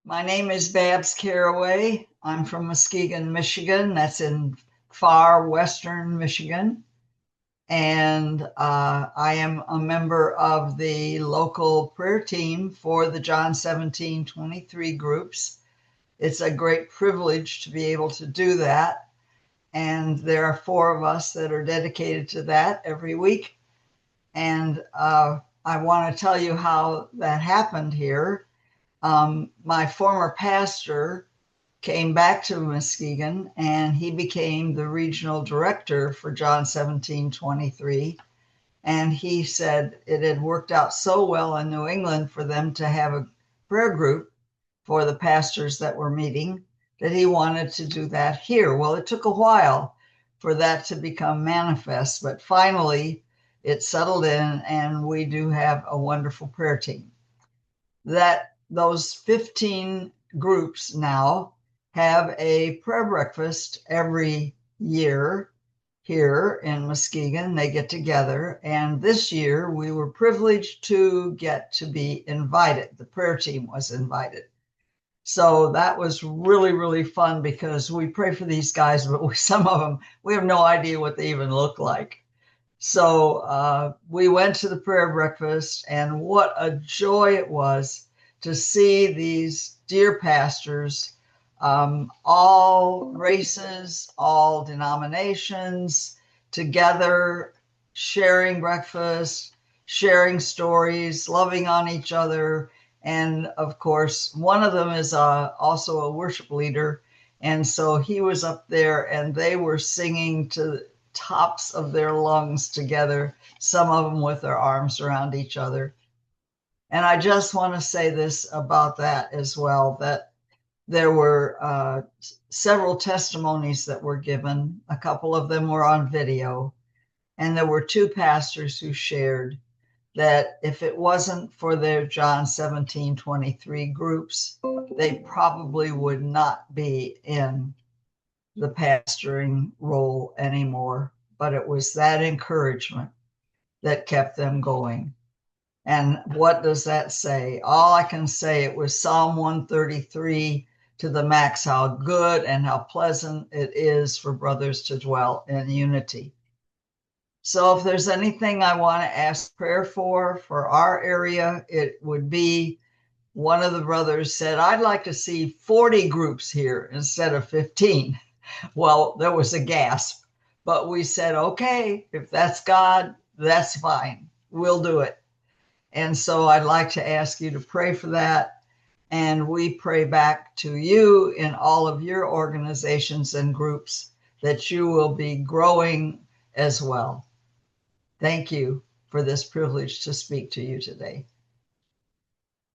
My name is Babs Carawy. I'm from Muskegon, Michigan. That's in far western Michigan. And I am a member of the local prayer team for the John 17:23 groups. It's a great privilege to be able to do that. And there are four of us that are dedicated to that every week. And I want to tell you how that happened here. My former pastor came back to Muskegon and he became the regional director for John 17:23. And he said it had worked out so well in New England for them to have a prayer group for the pastors that were meeting that he wanted to do that here. Well, it took a while for that to become manifest, but finally it settled in and we do have a wonderful prayer team. Those 15 groups now have a prayer breakfast every year here in Muskegon. They get together, and this year we were privileged to get to be invited. The prayer team was invited. So that was really, really fun because we pray for these guys, but some of them, we have no idea what they even look like. So we went to the prayer breakfast, and what a joy it was to see these dear pastors, all races, all denominations, together, sharing breakfast, sharing stories, loving on each other. And of course, one of them is also a worship leader. And so he was up there and they were singing to the tops of their lungs together, some of them with their arms around each other. And I just want to say this about that as well, that there were several testimonies that were given. A couple of them were on video. And there were two pastors who shared that if it wasn't for their John 17:23 groups, they probably would not be in the pastoring role anymore. But it was that encouragement that kept them going. And what does that say? All I can say, it was Psalm 133 to the max, how good and how pleasant it is for brothers to dwell in unity. So if there's anything I want to ask prayer for our area, it would be, one of the brothers said, I'd like to see 40 groups here instead of 15. Well, there was a gasp, but we said, okay, if that's God, that's fine. We'll do it. And so I'd like to ask you to pray for that. And we pray back to you in all of your organizations and groups that you will be growing as well. Thank you for this privilege to speak to you today.